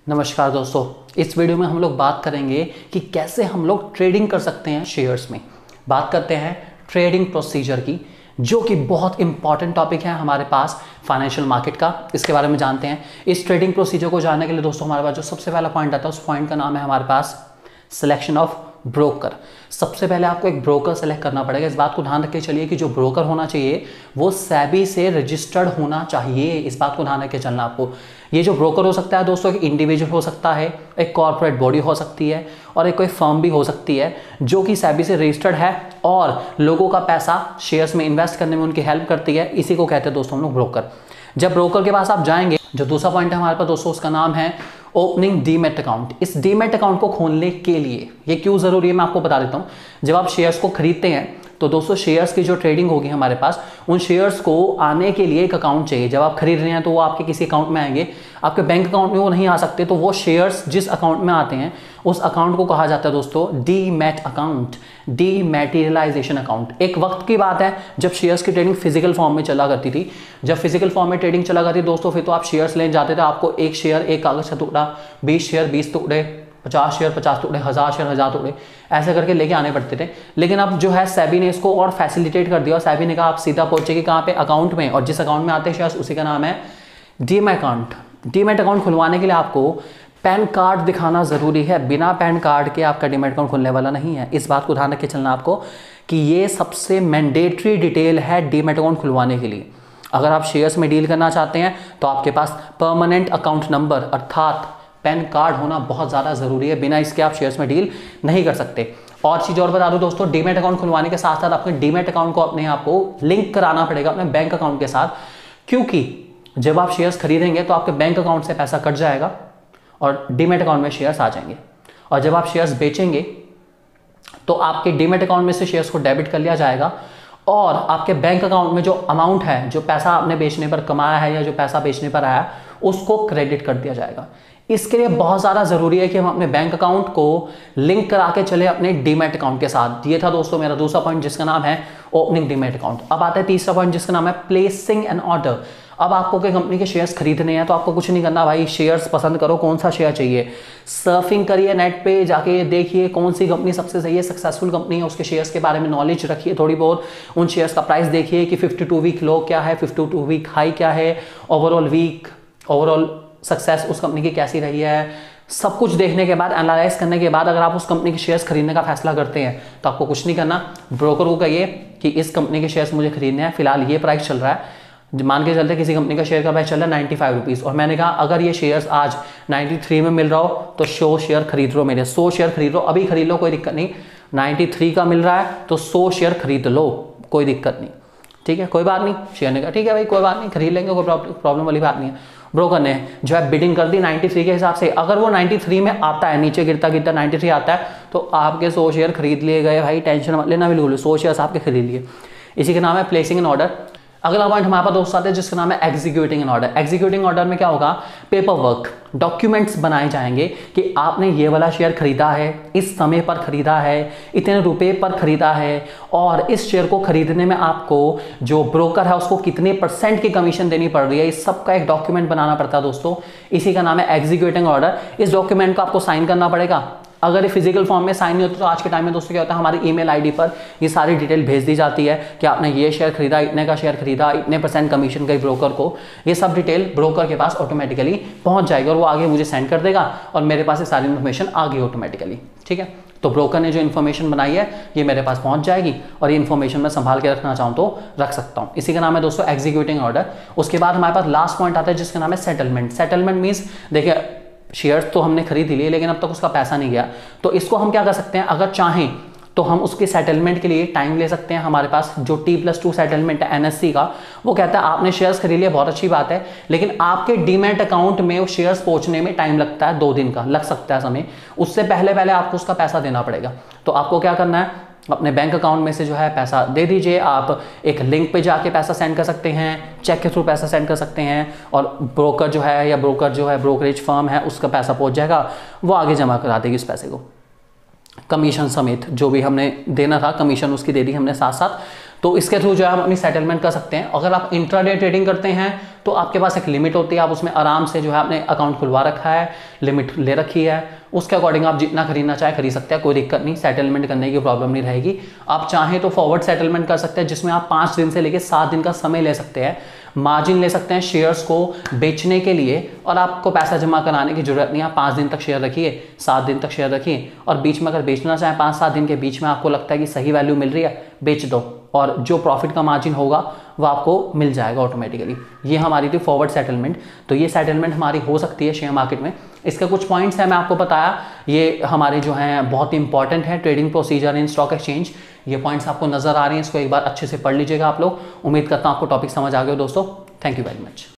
नमस्कार दोस्तों, इस वीडियो में हम लोग बात करेंगे कि कैसे हम लोग ट्रेडिंग कर सकते हैं शेयर्स में। बात करते हैं ट्रेडिंग प्रोसीजर की, जो कि बहुत इंपॉर्टेंट टॉपिक है हमारे पास फाइनेंशियल मार्केट का। इसके बारे में जानते हैं। इस ट्रेडिंग प्रोसीजर को जानने के लिए दोस्तों हमारे पास जो सबसे पहला पॉइंट आता है उस पॉइंट का नाम है हमारे पास सिलेक्शन ऑफ ब्रोकर। सबसे पहले आपको एक ब्रोकर सेलेक्ट करना पड़ेगा। इस बात को ध्यान रख के चलिए कि जो ब्रोकर होना चाहिए वो सेबी से रजिस्टर्ड होना चाहिए। इस बात को ध्यान रख के चलना आपको। ये जो ब्रोकर हो सकता है दोस्तों, एक इंडिविजुअल हो सकता है, एक कॉर्पोरेट बॉडी हो सकती है और एक कोई फर्म भी हो सकती है जो कि सेबी से रजिस्टर्ड है और लोगों का पैसा शेयर्स में इन्वेस्ट करने में उनकी हेल्प करती है। इसी को कहते हैं दोस्तों हम लोग ब्रोकर। जब ब्रोकर के पास आप जाएंगे, जो दूसरा पॉइंट है हमारे पास दोस्तों उसका नाम है ओपनिंग डीमैट अकाउंट। इस डीमैट अकाउंट को खोलने के लिए ये क्यों जरूरी है मैं आपको बता देता हूं। जब आप शेयर्स को खरीदते हैं तो दोस्तों शेयर्स की जो ट्रेडिंग होगी हमारे पास, उन शेयर्स को आने के लिए एक अकाउंट चाहिए। जब आप खरीद रहे हैं तो वो आपके किसी अकाउंट में आएंगे, आपके बैंक अकाउंट में वो नहीं आ सकते। तो वो शेयर्स जिस अकाउंट में आते हैं उस अकाउंट को कहा जाता है दोस्तों डीमैट अकाउंट, डीमैटेरियलाइजेशन अकाउंट। एक वक्त की बात है जब शेयर्स की ट्रेडिंग फिजिकल फॉर्म में चला करती थी। जब फिजिकल फॉर्म में ट्रेडिंग चला करती थी दोस्तों, फिर तो आप शेयर्स लेने जाते थे, आपको एक शेयर एक कागज का टुकड़ा, 20 शेयर 20 टुकड़े, 50 शेयर 50 टुकड़े, 1000 शेयर 1000 टुकड़े, ऐसे करके लेके आने पड़ते थे। लेकिन अब जो है सेबी ने इसको और फैसिलिटेट कर दिया और सेबी ने कहा आप सीधा पहुंचेगी कहाँ पे, अकाउंट में। और जिस अकाउंट में आते हैं शेयर्स उसी का नाम है डीमैट अकाउंट। डीमैट अकाउंट खुलवाने के लिए आपको पैन कार्ड दिखाना जरूरी है। बिना पैन कार्ड के आपका डीमैट अकाउंट खुलने वाला नहीं है। इस बात को ध्यान रख के चलना आपको कि ये सबसे मैंडेटरी डिटेल है डीमैट अकाउंट खुलवाने के लिए। अगर आप शेयर्स में डील करना चाहते हैं तो आपके पास परमानेंट अकाउंट नंबर अर्थात पैन कार्ड होना बहुत ज़्यादा ज़रूरी है। बिना इसके आप शेयर्स में डील नहीं कर सकते। और चीज़ और बता दूं दोस्तों, डीमैट अकाउंट खुलवाने के साथ साथ अपने डीमैट अकाउंट को अपने आप को लिंक कराना पड़ेगा अपने बैंक अकाउंट के साथ, क्योंकि जब आप शेयर्स खरीदेंगे तो आपके बैंक अकाउंट से पैसा कट जाएगा और डीमैट अकाउंट में शेयर्स आ जाएंगे। और जब आप शेयर्स बेचेंगे तो आपके डीमैट अकाउंट में से शेयर्स को डेबिट कर लिया जाएगा और आपके बैंक अकाउंट में जो अमाउंट है, जो पैसा आपने बेचने पर कमाया है या जो पैसा बेचने पर आया, उसको क्रेडिट कर दिया जाएगा। इसके लिए बहुत ज़्यादा ज़रूरी है कि हम अपने बैंक अकाउंट को लिंक करा के चले अपने डीमैट अकाउंट के साथ। ये था दोस्तों मेरा दूसरा पॉइंट जिसका नाम है ओपनिंग डीमैट अकाउट। अब आता है तीसरा पॉइंट जिसका नाम है प्लेसिंग एन ऑर्डर। अब आपको कोई कंपनी के शेयर्स खरीदने हैं तो आपको कुछ नहीं करना भाई, शेयर्स पसंद करो कौन सा शेयर चाहिए, सर्फिंग करिए नेट पे जाके, देखिए कौन सी कंपनी सबसे सही है, सक्सेसफुल कंपनी है, उसके शेयर्स के बारे में नॉलेज रखिए थोड़ी बहुत। उन शेयर्स का प्राइस देखिए कि 52 वीक लो क्या है, 52 वीक हाई क्या है, ओवरऑल सक्सेस उस कंपनी की कैसी रही है। सब कुछ देखने के बाद, एनालाइज करने के बाद अगर आप उस कंपनी के शेयर्स खरीदने का फैसला करते हैं तो आपको कुछ नहीं करना, ब्रोकर को कहिए कि इस कंपनी के शेयर्स मुझे खरीदने हैं, फिलहाल ये प्राइस चल रहा है। मान के चलते किसी कंपनी का शेयर का प्राइस चल रहा है 95 रुपीज़ और मैंने कहा अगर ये शेयर्स आज 93 में मिल रहा हो तो 100 शेयर खरीद लो, मेरे 100 शेयर खरीद लो, अभी खरीद लो कोई दिक्कत नहीं। 93 का मिल रहा है तो 100 शेयर खरीद लो, कोई दिक्कत नहीं, ठीक है, कोई बात नहीं। शेयर ने कहा ठीक है भाई कोई बात नहीं, खरीद लेंगे, कोई प्रॉब्लम वाली बात नहीं है। ब्रोकर ने जो है बिडिंग कर दी 93 के हिसाब से। अगर वो 93 में आता है, नीचे गिरता गिरता 93 आता है तो आपके 100 शेयर खरीद लिए गए भाई, टेंशन मत लेना बिल्कुल, 100 शेयर आपके खरीद लिए। इसी का नाम है प्लेसिंग एन ऑर्डर। अगला पॉइंट हमारे पास दोस्त आते हैं जिसका नाम है executing an order. Executing order में क्या होगा, पेपर वर्क, डॉक्यूमेंट्स बनाए जाएंगे कि आपने ये वाला शेयर खरीदा है, इस समय पर खरीदा है, इतने रुपए पर खरीदा है और इस शेयर को खरीदने में आपको जो ब्रोकर है उसको कितने % की कमीशन देनी पड़ रही है। इस सब का एक डॉक्यूमेंट बनाना पड़ता है दोस्तों, इसी का नाम है एग्जीक्यूटिंग ऑर्डर। इस डॉक्यूमेंट को आपको साइन करना पड़ेगा। अगर ये फिजिकल फॉर्म में साइन नहीं होता तो आज के टाइम में दोस्तों क्या होता है, हमारी ईमेल आईडी पर ये सारी डिटेल भेज दी जाती है कि आपने ये शेयर खरीदा, इतने का शेयर खरीदा, इतने % कमीशन गई ब्रोकर को। ये सब डिटेल ब्रोकर के पास ऑटोमेटिकली पहुंच जाएगी और वो आगे मुझे सेंड कर देगा और मेरे पास ये सारी इन्फॉर्मेशन आ गई ऑटोमेटिकली, ठीक है। तो ब्रोकर ने जो इन्फॉर्मेशन बनाई है ये मेरे पास पहुंच जाएगी और ये इन्फॉर्मेशन मैं संभाल के रखना चाहूँ तो रख सकता हूँ। इसी का नाम है दोस्तों एग्जीक्यूटिंग ऑर्डर। उसके बाद हमारे पास लास्ट पॉइंट आता है जिसका नाम है सेटलमेंट। सेटलमेंट मीन्स देखिए शेयर्स तो हमने खरीद लिए लेकिन अब तक उसका पैसा नहीं गया, तो इसको हम क्या कर सकते हैं, अगर चाहें तो हम उसके सेटलमेंट के लिए टाइम ले सकते हैं। हमारे पास जो T+2 सेटलमेंट है NSE का, वो कहता है आपने शेयर्स खरीद लिए, बहुत अच्छी बात है, लेकिन आपके डीमैट अकाउंट में वो शेयर्स पहुंचने में टाइम लगता है, 2 दिन का लग सकता है समय। उससे पहले आपको उसका पैसा देना पड़ेगा। तो आपको क्या करना है, अपने बैंक अकाउंट में से जो है पैसा दे दीजिए। आप एक लिंक पे जाके पैसा सेंड कर सकते हैं, चेक के थ्रू पैसा सेंड कर सकते हैं और ब्रोकर जो है ब्रोकरेज फर्म है उसका पैसा पहुंच जाएगा, वो आगे जमा करा देगी इस पैसे को, कमीशन समेत जो भी हमने देना था कमीशन उसकी दे दी हमने साथ साथ। तो इसके थ्रू जो है हम अपनी सेटलमेंट कर सकते हैं। अगर आप इंट्राडे ट्रेडिंग करते हैं तो आपके पास एक लिमिट होती है, आप उसमें आराम से जो है आपने अकाउंट खुलवा रखा है, लिमिट ले रखी है, उसके अकॉर्डिंग आप जितना खरीदना चाहे खरीद सकते हैं, कोई दिक्कत नहीं, सेटलमेंट करने की प्रॉब्लम नहीं रहेगी। आप चाहें तो फॉरवर्ड सेटलमेंट कर सकते हैं जिसमें आप 5 दिन से लेकर 7 दिन का समय ले सकते हैं, मार्जिन ले सकते हैं शेयर्स को बेचने के लिए, और आपको पैसा जमा कराने की जरूरत नहीं है। आप 5 दिन तक शेयर रखिए, 7 दिन तक शेयर रखिए, और बीच में अगर बेचना चाहें 5-7 दिन के बीच में आपको लगता है कि सही वैल्यू मिल रही है, बेच दो, और जो प्रॉफिट का मार्जिन होगा वो आपको मिल जाएगा ऑटोमेटिकली। ये हमारी थी फॉरवर्ड सेटलमेंट। तो ये सेटलमेंट हमारी हो सकती है शेयर मार्केट में। इसके कुछ पॉइंट्स हैं, मैं आपको बताया, ये हमारे जो हैं बहुत इंपॉर्टेंट है trading procedure in stock exchange. ये पॉइंट्स आपको नजर आ रहे हैं, इसको एक बार अच्छे से पढ़ लीजिएगा आप लोग। उम्मीद करता हूं आपको टॉपिक समझ आ गया दोस्तों। Thank you very much.